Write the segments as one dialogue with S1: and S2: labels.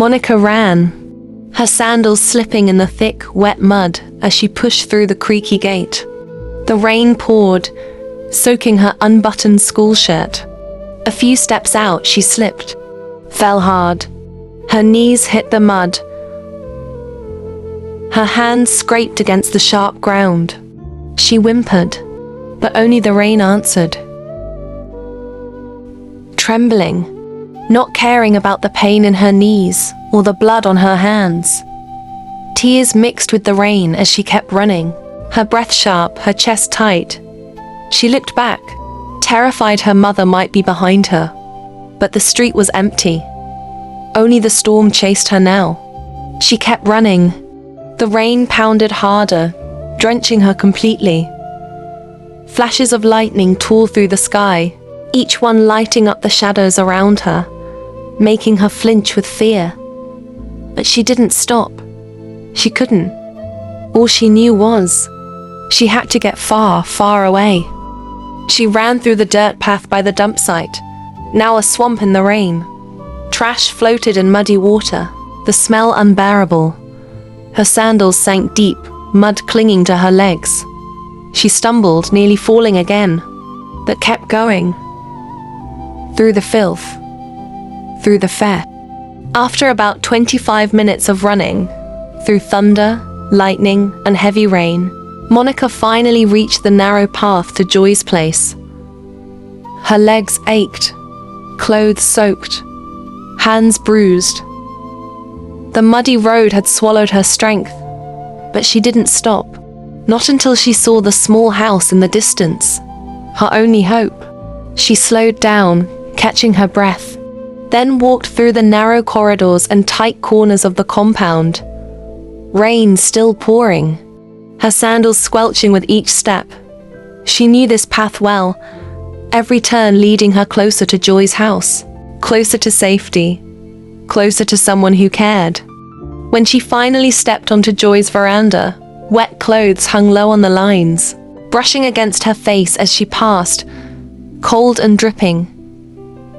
S1: Monica ran, her sandals slipping in the thick, wet mud as she pushed through the creaky gate. The rain poured, soaking her unbuttoned school shirt. A few steps out, she slipped, fell hard. Her knees hit the mud. Her hands scraped against the sharp ground. She whimpered, but only the rain answered. Trembling, not caring about the pain in her knees or the blood on her hands. Tears mixed with the rain as she kept running, her breath sharp, her chest tight. She looked back, terrified her mother might be behind her, but the street was empty. Only the storm chased her now. She kept running. The rain pounded harder, drenching her completely. Flashes of lightning tore through the sky, each one lighting up the shadows around her, making her flinch with fear. But she didn't stop. She couldn't. All she knew was, she had to get far, far away. She ran through the dirt path by the dump site, now a swamp in the rain. Trash floated in muddy water, the smell unbearable. Her sandals sank deep, mud clinging to her legs. She stumbled, nearly falling again, but kept going. Through the filth, through the fair. After about 25 minutes of running, through thunder, lightning, and heavy rain, Monica finally reached the narrow path to Joy's place. Her legs ached, clothes soaked, hands bruised. The muddy road had swallowed her strength, but she didn't stop. Not until she saw the small house in the distance, her only hope. She slowed down, catching her breath, then walked through the narrow corridors and tight corners of the compound. Rain still pouring, her sandals squelching with each step. She knew this path well, every turn leading her closer to Joy's house, closer to safety, closer to someone who cared. When she finally stepped onto Joy's veranda, wet clothes hung low on the lines, brushing against her face as she passed, cold and dripping.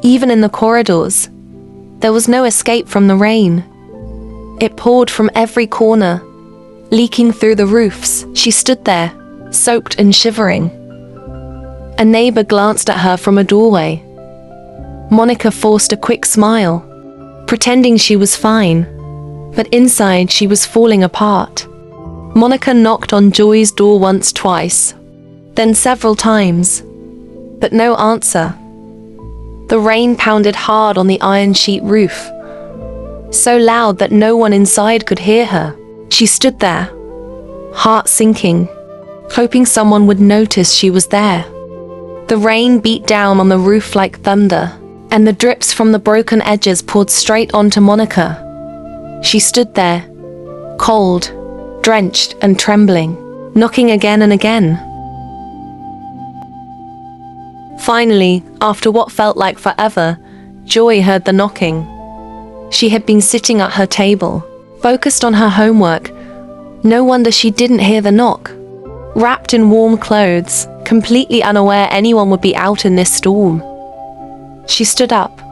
S1: Even in the corridors, there was no escape from the rain. It poured from every corner, leaking through the roofs. She stood there, soaked and shivering. A neighbor glanced at her from a doorway. Monica forced a quick smile, pretending she was fine, but inside she was falling apart. Monica knocked on Joy's door once, twice, then several times, but no answer. The rain pounded hard on the iron sheet roof, so loud that no one inside could hear her. She stood there, heart sinking, hoping someone would notice she was there. The rain beat down on the roof like thunder, and the drips from the broken edges poured straight onto Monica. She stood there, cold, drenched and trembling, knocking again and again. Finally, after what felt like forever, Joy heard the knocking. She had been sitting at her table, focused on her homework. No wonder she didn't hear the knock. Wrapped in warm clothes, completely unaware anyone would be out in this storm. She stood up,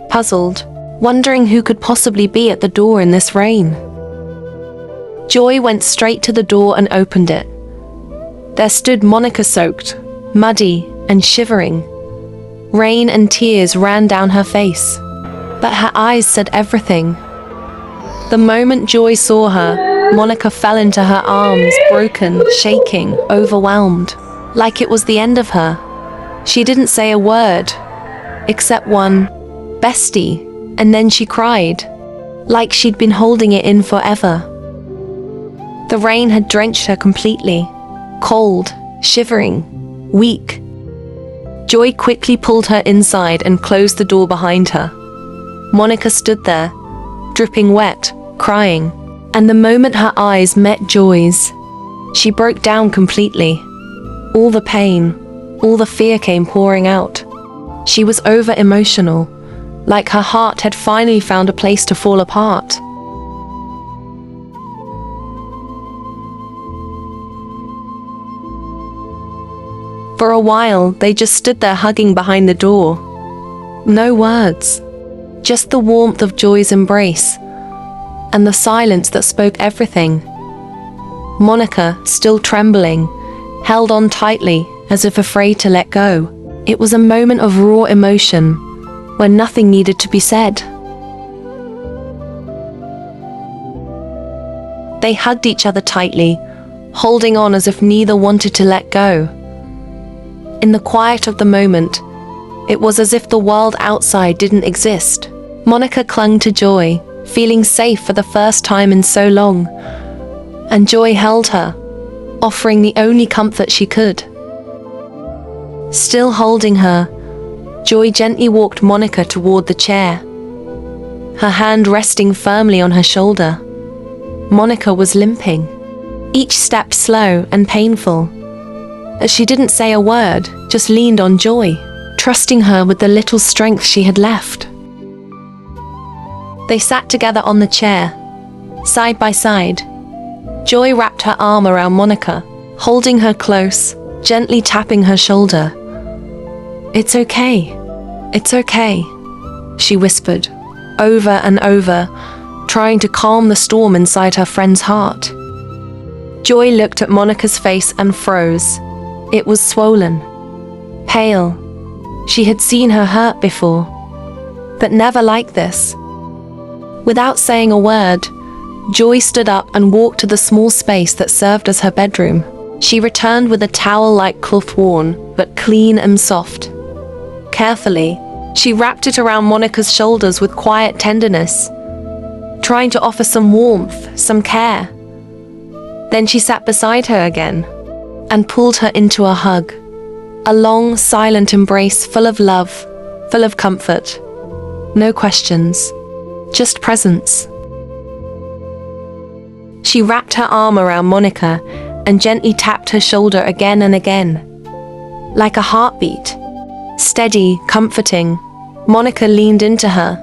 S1: puzzled, wondering who could possibly be at the door in this rain. Joy went straight to the door and opened it. There stood Monica, soaked, muddy, and shivering. Rain and tears ran down her face, but her eyes said everything. The moment Joy saw her, Monica fell into her arms, broken, shaking, overwhelmed, like it was the end of her. She didn't say a word, except one, "Bestie," and then she cried, like she'd been holding it in forever. The rain had drenched her completely, cold, shivering, weak. Joy quickly pulled her inside and closed the door behind her. Monica stood there, dripping wet, crying, and the moment her eyes met Joy's, she broke down completely. All the pain, all the fear came pouring out. She was over-emotional, like her heart had finally found a place to fall apart. For a while, they just stood there hugging behind the door. No words, just the warmth of Joy's embrace, and the silence that spoke everything. Monica, still trembling, held on tightly as if afraid to let go. It was a moment of raw emotion where nothing needed to be said. They hugged each other tightly, holding on as if neither wanted to let go. In the quiet of the moment, it was as if the world outside didn't exist. Monica clung to Joy, feeling safe for the first time in so long, and Joy held her, offering the only comfort she could. Still holding her, Joy gently walked Monica toward the chair, her hand resting firmly on her shoulder. Monica was limping, each step slow and painful, as she didn't say a word, just leaned on Joy, trusting her with the little strength she had left. They sat together on the chair, side by side. Joy wrapped her arm around Monica, holding her close, gently tapping her shoulder. "It's okay. It's okay," she whispered, over and over, trying to calm the storm inside her friend's heart. Joy looked at Monica's face and froze. It was swollen, pale. She had seen her hurt before, but never like this. Without saying a word, Joy stood up and walked to the small space that served as her bedroom. She returned with a towel-like cloth, worn but clean and soft. Carefully, she wrapped it around Monica's shoulders with quiet tenderness, trying to offer some warmth, some care. Then she sat beside her again and pulled her into a hug, a long, silent embrace full of love, full of comfort. No questions, just presence. She wrapped her arm around Monica and gently tapped her shoulder again and again, like a heartbeat. Steady, comforting. Monica leaned into her,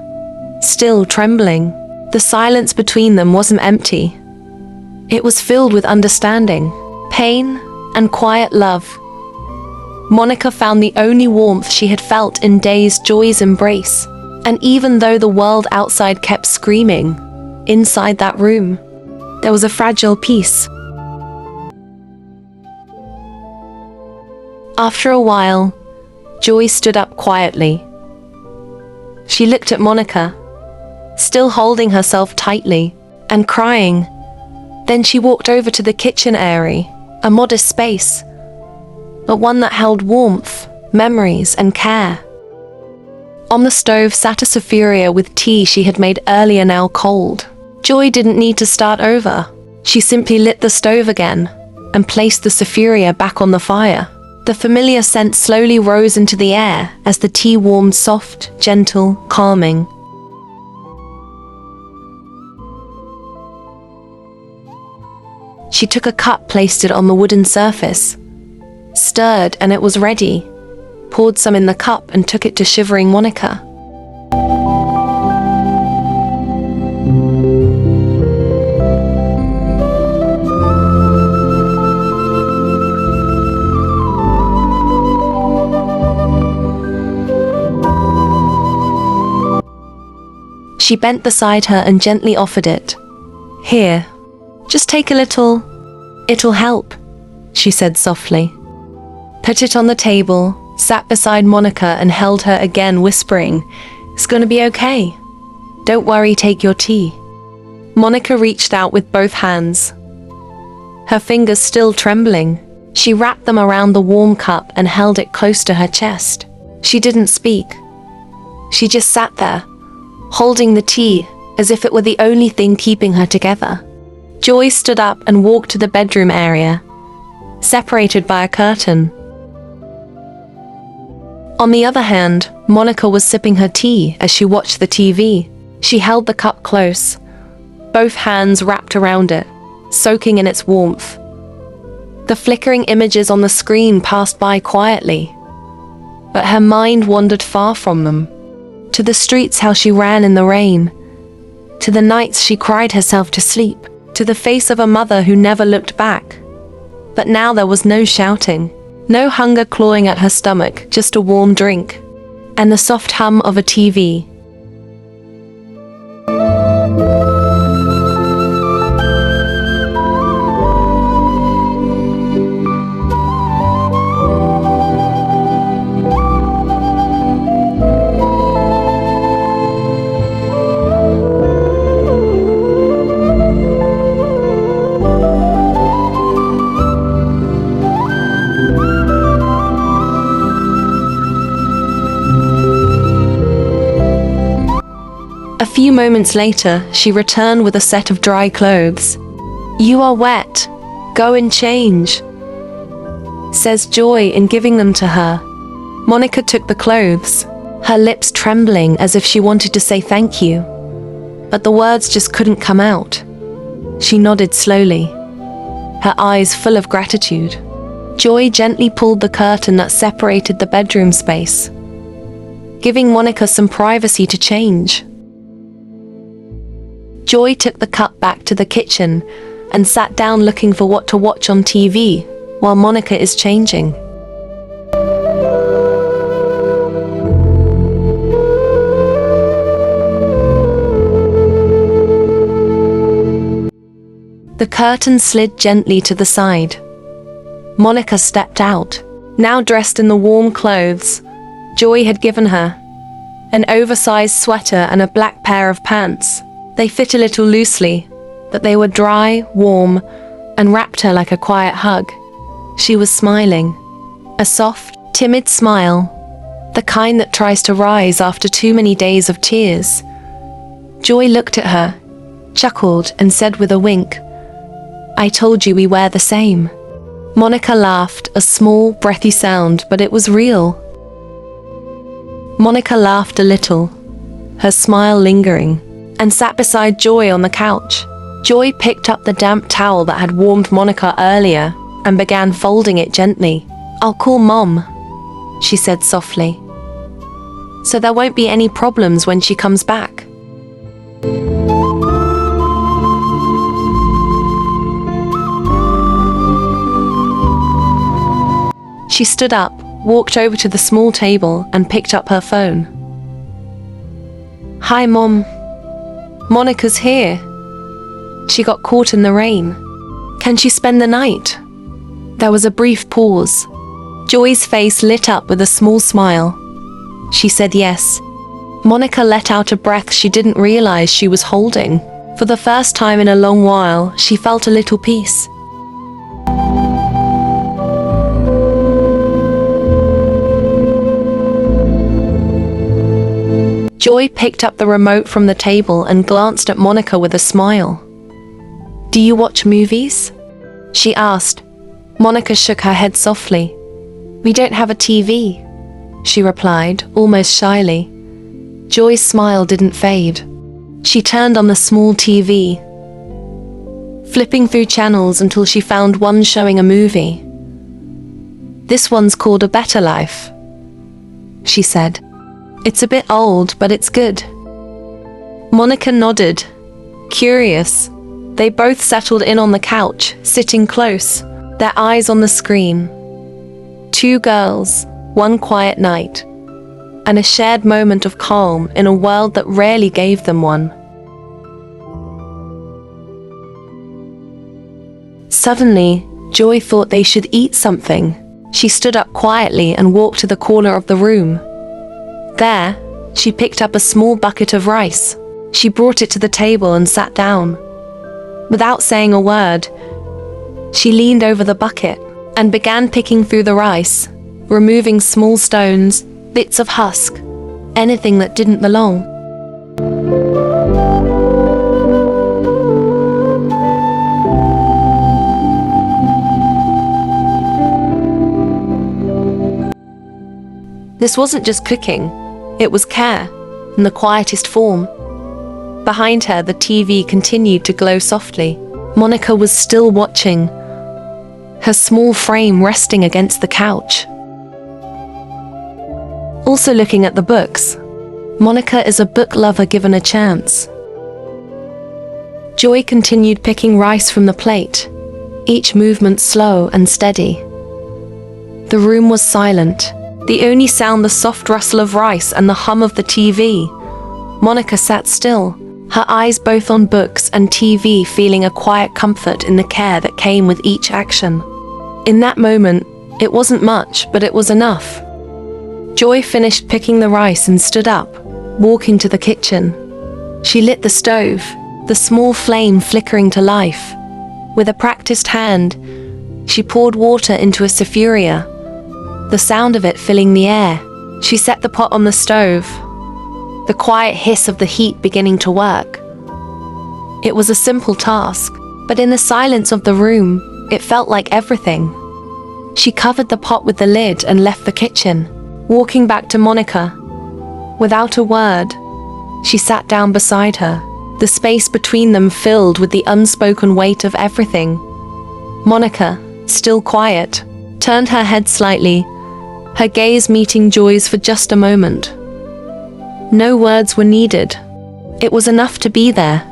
S1: still trembling. The silence between them wasn't empty. It was filled with understanding, pain, and quiet love. Monica found the only warmth she had felt in days, Joy's embrace. And even though the world outside kept screaming, inside that room, there was a fragile peace. After a while, Joy stood up quietly. She looked at Monica, still holding herself tightly and crying. Then she walked over to the kitchen area, a modest space, but one that held warmth, memories, and care. On the stove sat a Saphira with tea she had made earlier, now cold. Joy didn't need to start over. She simply lit the stove again and placed the Saphira back on the fire. The familiar scent slowly rose into the air as the tea warmed, soft, gentle, calming. She took a cup, placed it on the wooden surface, stirred, and it was ready. Poured some in the cup and took it to shivering Monica. She bent beside her and gently offered it. "Here, just take a little. It'll help," she said softly. Put it on the table, sat beside Monica and held her again, whispering, "It's gonna be okay. Don't worry, take your tea." Monica reached out with both hands, her fingers still trembling. She wrapped them around the warm cup and held it close to her chest. She didn't speak. She just sat there, holding the tea as if it were the only thing keeping her together. Joy stood up and walked to the bedroom area, separated by a curtain. On the other hand, Monica was sipping her tea as she watched the TV. She held the cup close, both hands wrapped around it, soaking in its warmth. The flickering images on the screen passed by quietly, but her mind wandered far from them. To the streets, how she ran in the rain, to the nights she cried herself to sleep, to the face of a mother who never looked back. But now there was no shouting, no hunger clawing at her stomach, just a warm drink, and the soft hum of a TV. moments later, she returned with a set of dry clothes. "You are wet. Go and change," says Joy in giving them to her. Monica took the clothes, her lips trembling as if she wanted to say thank you. But the words just couldn't come out. She nodded slowly, her eyes full of gratitude. Joy gently pulled the curtain that separated the bedroom space, giving Monica some privacy to change. Joy took the cup back to the kitchen and sat down looking for what to watch on TV while Monica is changing. The curtain slid gently to the side. Monica stepped out, now dressed in the warm clothes Joy had given her. An oversized sweater and a black pair of pants. They fit a little loosely, but they were dry, warm, and wrapped her like a quiet hug. She was smiling. A soft, timid smile, the kind that tries to rise after too many days of tears. Joy looked at her, chuckled, and said with a wink, "I told you we wear the same." Monica laughed, a small, breathy sound, but it was real. Monica laughed a little, her smile lingering, and sat beside Joy on the couch. Joy picked up the damp towel that had warmed Monica earlier and began folding it gently. "I'll call Mom," she said softly, "so there won't be any problems when she comes back." She stood up, walked over to the small table, and picked up her phone. "Hi, Mom. Monica's here. She got caught in the rain. Can she spend the night?" There was a brief pause. Joy's face lit up with a small smile. She said yes. Monica let out a breath she didn't realize she was holding. For the first time in a long while, she felt a little peace. Joy picked up the remote from the table and glanced at Monica with a smile. "Do you watch movies?" she asked. Monica shook her head softly. "We don't have a TV," she replied, almost shyly. Joy's smile didn't fade. She turned on the small TV, flipping through channels until she found one showing a movie. "This one's called A Better Life," she said. "It's a bit old, but it's good." Monica nodded, curious. They both settled in on the couch, sitting close, their eyes on the screen. Two girls, one quiet night, and a shared moment of calm in a world that rarely gave them one. Suddenly, Joy thought they should eat something. She stood up quietly and walked to the corner of the room. There, she picked up a small bucket of rice. She brought it to the table and sat down. Without saying a word, she leaned over the bucket and began picking through the rice, removing small stones, bits of husk, anything that didn't belong. This wasn't just cooking, it was care, in the quietest form. Behind her, the TV continued to glow softly. Monica was still watching, her small frame resting against the couch. Also looking at the books. Monica is a book lover given a chance. Joy continued picking rice from the plate, each movement slow and steady. The room was silent. The only sound the soft rustle of rice and the hum of the TV. Monica sat still, her eyes both on books and TV, feeling a quiet comfort in the care that came with each action. In that moment, it wasn't much, but it was enough. Joy finished picking the rice and stood up, walking to the kitchen. She lit the stove, the small flame flickering to life. With a practiced hand, she poured water into a sophuria, the sound of it filling the air. She set the pot on the stove. the quiet hiss of the heat beginning to work. It was a simple task, but in the silence of the room, it felt like everything. She covered the pot with the lid and left the kitchen, walking back to Monica. Without a word, she sat down beside her, the space between them filled with the unspoken weight of everything. Monica, still quiet, turned her head slightly, her gaze meeting Joy's for just a moment. No words were needed. It was enough to be there.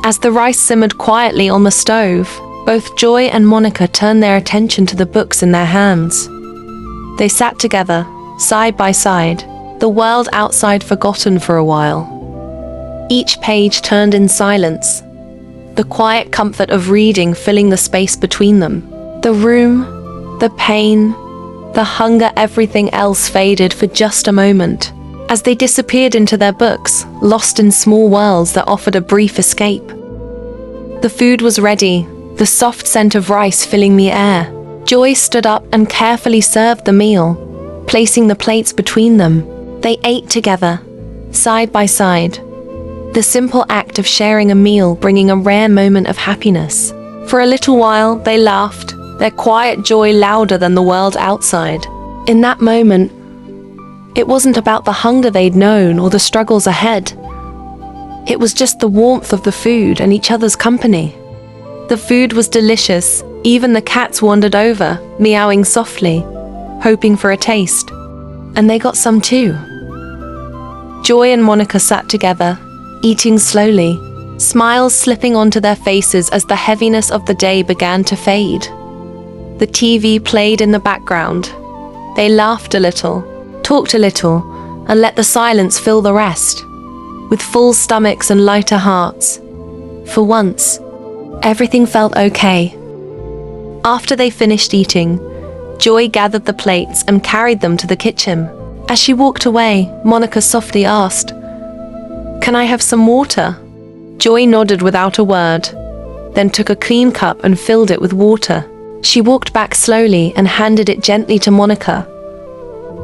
S1: As the rice simmered quietly on the stove, both Joy and Monica turned their attention to the books in their hands. They sat together, side by side, the world outside forgotten for a while. Each page turned in silence, the quiet comfort of reading filling the space between them. The room, the pain, the hunger, everything else faded for just a moment, as they disappeared into their books, lost in small worlds that offered a brief escape. The food was ready, the soft scent of rice filling the air. Joy stood up and carefully served the meal, placing the plates between them. They ate together, side by side, the simple act of sharing a meal bringing a rare moment of happiness. For a little while, they laughed, their quiet joy louder than the world outside. In that moment, it wasn't about the hunger they'd known or the struggles ahead. It was just the warmth of the food and each other's company. The food was delicious. Even the cats wandered over, meowing softly, hoping for a taste. And they got some too. Joy and Monica sat together, eating slowly, smiles slipping onto their faces as the heaviness of the day began to fade. The TV played in the background. They laughed a little, talked a little, and let the silence fill the rest. With full stomachs and lighter hearts. For once, everything felt okay. After they finished eating, Joy gathered the plates and carried them to the kitchen. As she walked away, Monica softly asked, "Can I have some water?" Joy nodded without a word, then took a clean cup and filled it with water. She walked back slowly and handed it gently to Monica.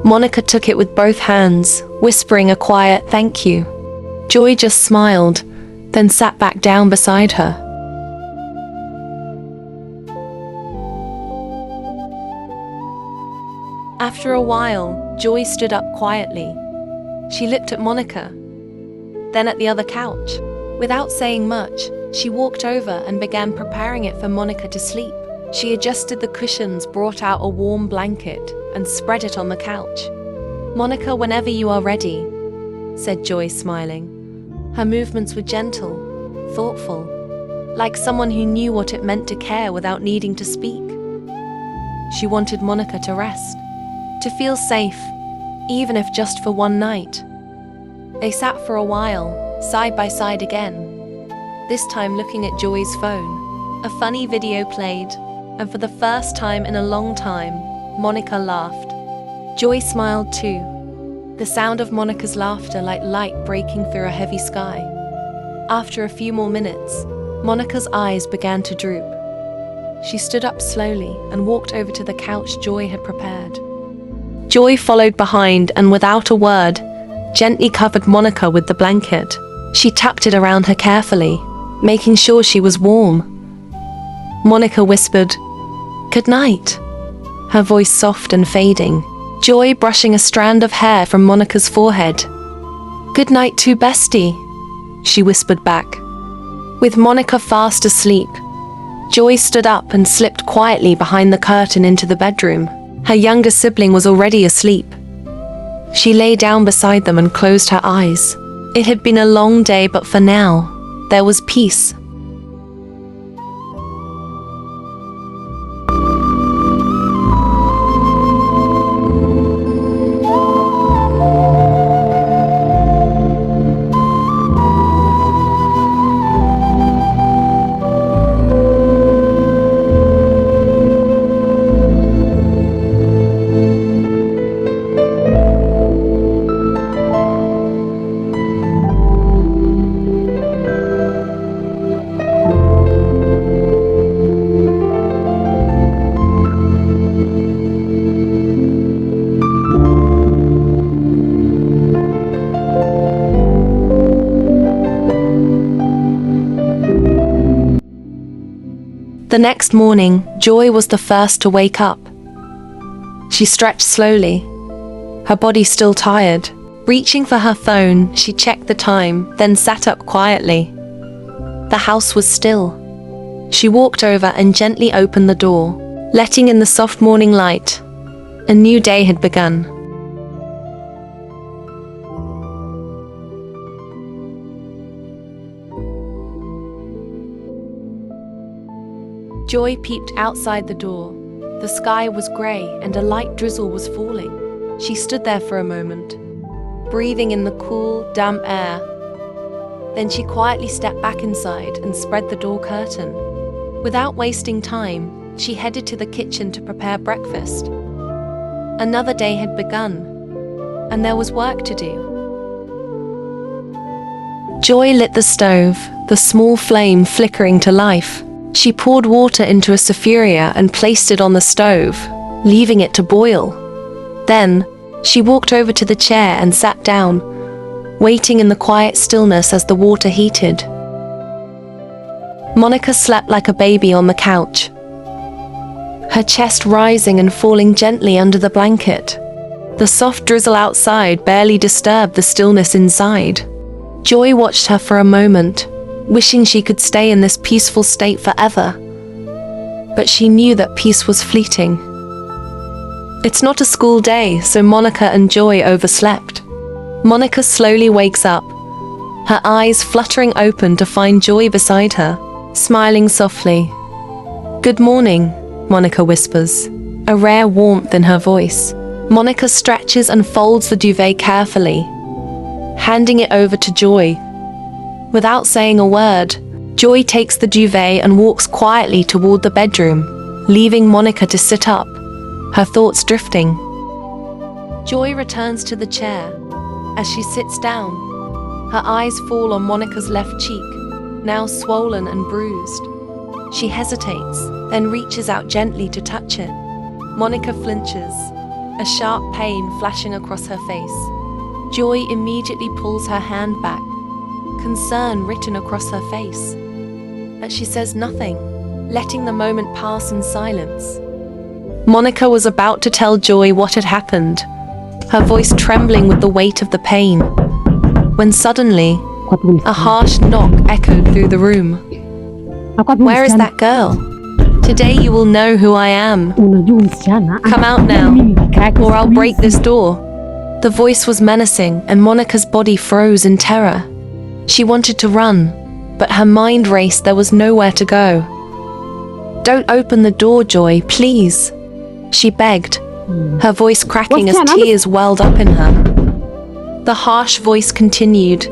S1: Monica took it with both hands, whispering a quiet "thank you." Joy just smiled, then sat back down beside her. After a while, Joy stood up quietly. She looked at Monica, then at the other couch. Without saying much, she walked over and began preparing it for Monica to sleep. She adjusted the cushions, brought out a warm blanket, and spread it on the couch. "Monica, whenever you are ready," said Joy, smiling. Her movements were gentle, thoughtful, like someone who knew what it meant to care without needing to speak. She wanted Monica to rest, to feel safe, even if just for one night. They sat for a while, side by side again, this time looking at Joy's phone. A funny video played, and for the first time in a long time, Monica laughed. Joy smiled too, the sound of Monica's laughter like light breaking through a heavy sky. After a few more minutes, Monica's eyes began to droop. She stood up slowly and walked over to the couch Joy had prepared. Joy followed behind and without a word, gently covered Monica with the blanket. She tucked it around her carefully, making sure she was warm. Monica whispered, "Good night," her voice soft and fading. Joy brushing a strand of hair from Monica's forehead. "Good night too, bestie," she whispered back. With Monica fast asleep, Joy stood up and slipped quietly behind the curtain into the bedroom. Her younger sibling was already asleep. She lay down beside them and closed her eyes. It had been a long day, but for now, there was peace. The next morning, Joy was the first to wake up. She stretched slowly, her body still tired. Reaching for her phone, she checked the time, then sat up quietly. The house was still. She walked over and gently opened the door, letting in the soft morning light. A new day had begun. Joy peeped outside the door. The sky was grey and a light drizzle was falling. She stood there for a moment, breathing in the cool, damp air. Then she quietly stepped back inside and spread the door curtain. Without wasting time, she headed to the kitchen to prepare breakfast. Another day had begun, and there was work to do. Joy lit the stove, the small flame flickering to life. She poured water into a sophiria and placed it on the stove, leaving it to boil. Then, she walked over to the chair and sat down, waiting in the quiet stillness as the water heated. Monica slept like a baby on the couch, her chest rising and falling gently under the blanket. The soft drizzle outside barely disturbed the stillness inside. Joy watched her for a moment, wishing she could stay in this peaceful state forever. But she knew that peace was fleeting. It's not a school day, so Monica and Joy overslept. Monica slowly wakes up, her eyes fluttering open to find Joy beside her, smiling softly. "Good morning," Monica whispers, a rare warmth in her voice. Monica stretches and folds the duvet carefully, handing it over to Joy. Without saying a word, Joy takes the duvet and walks quietly toward the bedroom, leaving Monica to sit up, her thoughts drifting. Joy returns to the chair. As she sits down, her eyes fall on Monica's left cheek, now swollen and bruised. She hesitates, then reaches out gently to touch it. Monica flinches, a sharp pain flashing across her face. Joy immediately pulls her hand back, concern written across her face. But she says nothing, letting the moment pass in silence. Monica was about to tell Joy what had happened, her voice trembling with the weight of the pain, when suddenly, a harsh knock echoed through the room. "Where is that girl? Today you will know who I am. Come out now, or I'll break this door." The voice was menacing, and Monica's body froze in terror. She wanted to run, but her mind raced. There was nowhere to go. "Don't open the door, Joy, please," she begged, her voice cracking as tears welled up in her. The harsh voice continued,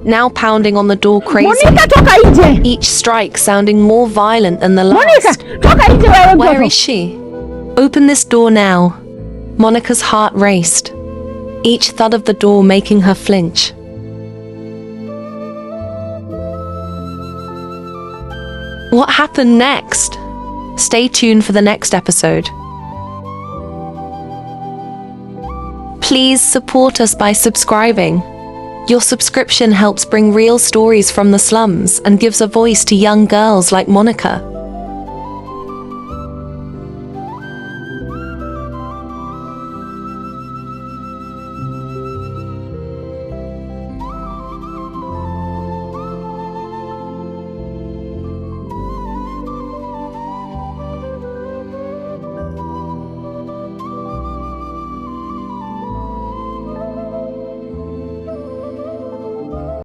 S1: now pounding on the door crazily, each strike sounding more violent than the last. "Where is she? Open this door now." Monica's heart raced, each thud of the door making her flinch. What happened next? Stay tuned for the next episode. Please support us by subscribing. Your subscription helps bring real stories from the slums and gives a voice to young girls like Monica.